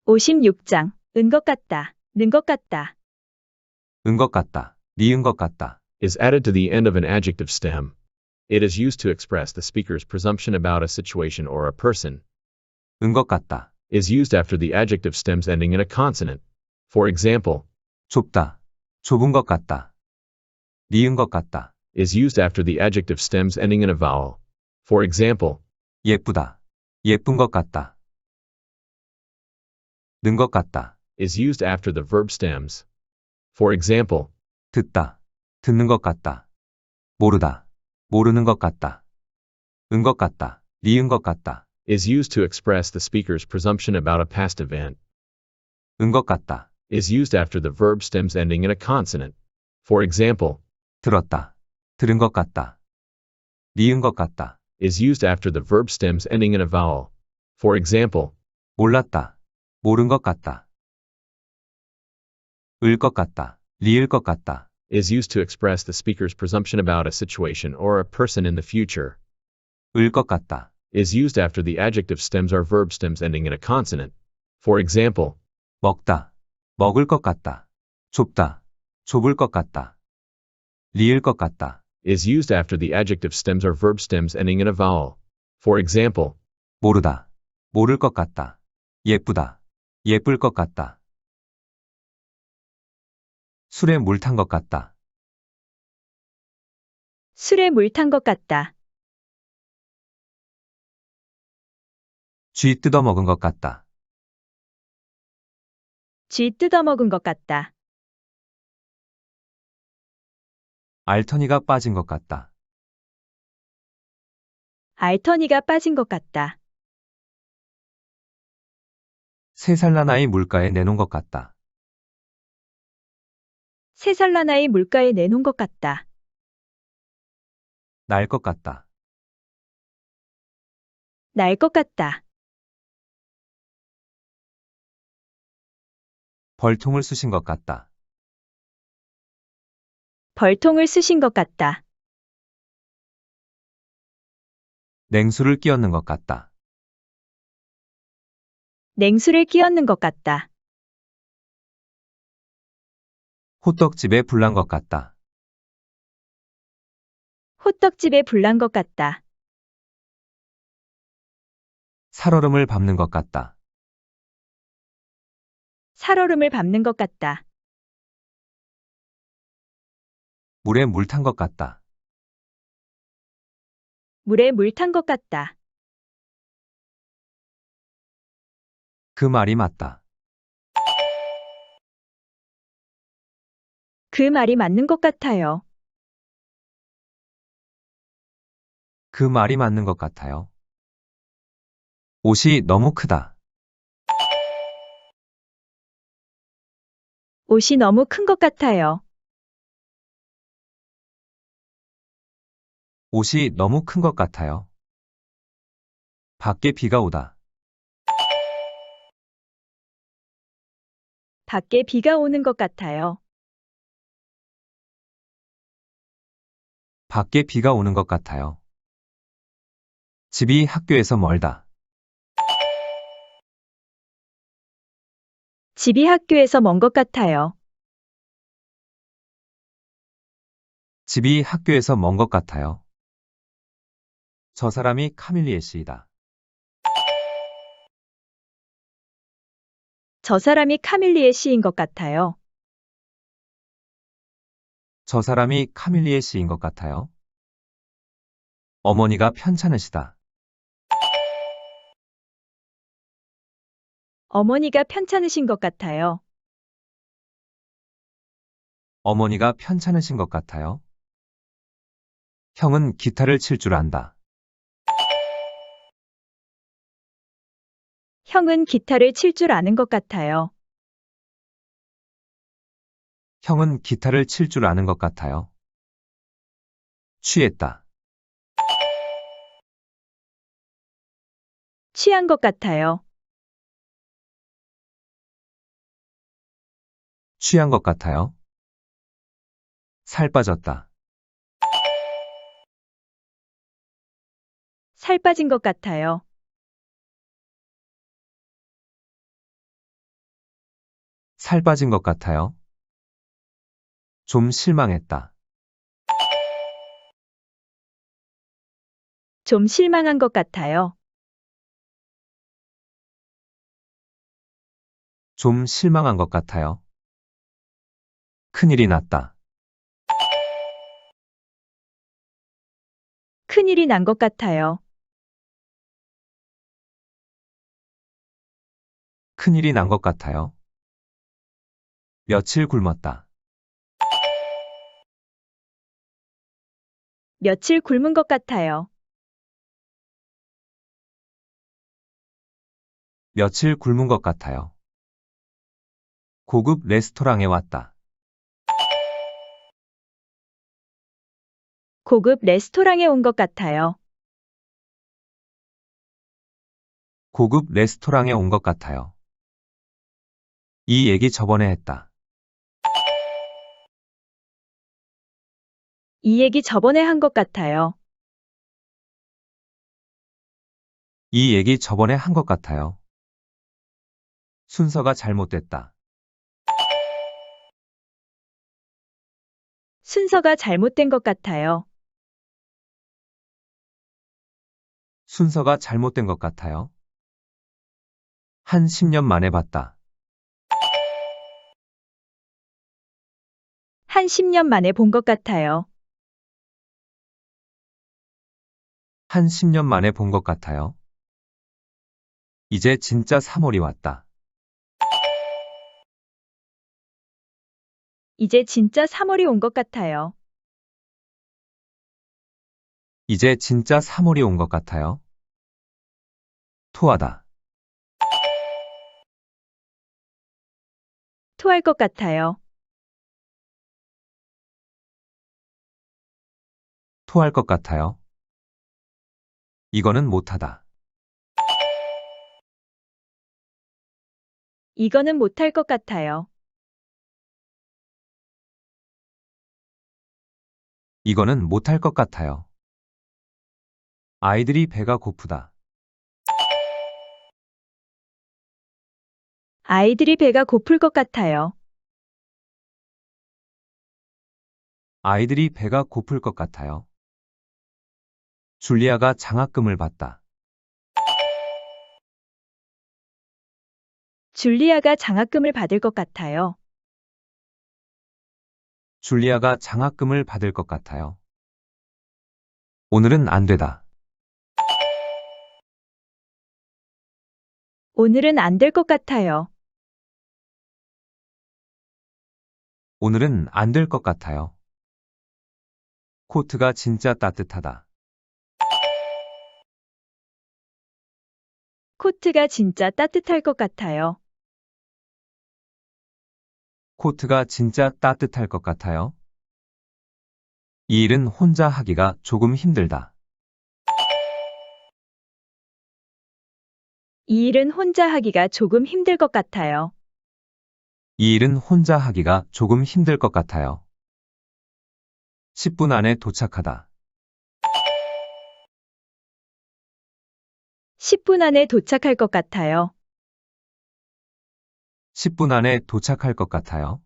(56장) 은 것 같다, 는 것 같다. 은 것 같다. 니은 것 같다. is added to the end of an adjective stem. It is used to express the speaker's presumption about a situation or a person. 은 것 같다. Is used after the adjective stems ending in a consonant. For example, 좁다. 좁은 것 같다. 니은 것 같다. is used after the adjective stems ending in a vowel. For example, 예쁘다. 예쁜 것 같다. 는 것 같다. is used after the verb stems. For example, 듣다. 듣는 것 같다. 모르다. 모르는 것 같다. 은 것 같다. 니은 것 같다. is used to express the speaker's presumption about a past event. 은 것 같다. Is used after the verb stems ending in a consonant. For example, 들었다. 들은 것 같다. 니은 것 같다. is used after the verb stems ending in a vowel. For example, 몰랐다. 모른 것 같다. 을 것 같다. 리을 것 같다. is used to express the speaker's presumption about a situation or a person in the future. 을 것 같다. Is used after the adjective stems are verb stems ending in a consonant. For example, 먹다. 먹을 것 같다. 좁다. 좁을 것 같다. 리을 것 같다. is used after the adjective stems are verb stems ending in a vowel. For example, 모르다. 모를 것 같다. 예쁘다. 예쁠 것 같다. 술에 물 탄 것 같다. 술에 물 탄 것 같다. 쥐 뜯어 먹은 것 같다. 쥐 뜯어먹은 것 같다. 알터니가 빠진 것 같다. 알터니가 빠진 것 같다. 3살 난 아이 물가에 내놓은 것 같다. 3살 난 아이 물가에 내놓은 것 같다. 날 것 같다. 날 것 같다. 벌통을 쑤신 것 같다. 벌통을 쓰신 것 같다. 냉수를 끼얹는 것 같다. 냉수를 끼얹는 것 같다. 호떡집에 불난 것 같다. 호떡집에 불난 것 같다. 살얼음을 밟는 것 같다. 살얼음을 밟는 것 같다. 물에 물 탄 것 같다. 물에 물 탄 것 같다. 그 말이 맞다. 그 말이 맞는 것 같아요. 그 말이 맞는 것 같아요. 옷이 너무 크다. 옷이 너무 큰 것 같아요. 옷이 너무 큰 것 같아요. 밖에 비가 오다. 밖에 비가 오는 것 같아요. 밖에 비가 오는 것 같아요. 집이 학교에서 멀다. 집이 학교에서 먼 것 같아요. 집이 학교에서 먼 것 같아요. 저 사람이 카밀리에 씨이다. 저 사람이 카밀리에 씨인 것 같아요. 저 사람이 카밀리에 씨인 것 같아요. 어머니가 편찮으시다. 어머니가 편찮으신 것 같아요. 어머니가 편찮으신 것 같아요. 형은 기타를 칠 줄 안다. 형은 기타를 칠 줄 아는 것 같아요. 형은 기타를 칠 줄 아는 것 같아요. 취했다. 취한 것 같아요. 취한 것 같아요. 살 빠졌다. 살 빠진 것 같아요. 살 빠진 것 같아요. 좀 실망했다. 좀 실망한 것 같아요. 좀 실망한 것 같아요. 큰일이 났다. 큰일이 난 것 같아요. 큰일이 난 것 같아요. 며칠 굶었다. 며칠 굶은 것 같아요. 며칠 굶은 것 같아요. 고급 레스토랑에 왔다. 고급 레스토랑에 온 것 같아요. 고급 레스토랑에 온 것 같아요. 이 얘기 저번에 했다. 이 얘기 저번에 한 것 같아요. 이 얘기 저번에 한 것 같아요. 순서가 잘못됐다. 순서가 잘못된 것 같아요. 순서가 잘못된 것 같아요. 한 10년 만에 봤다. 한 10년 만에 본 것 같아요. 한 10년 만에 본 것 같아요. 이제 진짜 3월이 왔다. 이제 진짜 3월이 온 것 같아요. 이제 진짜 3월이 온 것 같아요. 토하다. 토할 것 같아요. 토할 것 같아요. 이거는 못하다. 이거는 못할 것 같아요. 이거는 못할 것 같아요. 아이들이 배가 고프다. 아이들이 배가 고플 것 같아요. 아이들이 배가 고플 것 같아요. 줄리아가 장학금을 받다. 줄리아가 장학금을 받을 것 같아요. 줄리아가 장학금을 받을 것 같아요. 오늘은 안 되다. 오늘은 안 될 것 같아요. 오늘은 안 될 것 같아요. 코트가 진짜 따뜻하다. 코트가 진짜 따뜻할 것 같아요. 코트가 진짜 따뜻할 것 같아요. 이 일은 혼자 하기가 조금 힘들다. 이 일은 혼자 하기가 조금 힘들 것 같아요. 이 일은 혼자 하기가 조금 힘들 것 같아요. 10분 안에 도착하다. 10분 안에 도착할 것 같아요. 10분 안에 도착할 것 같아요.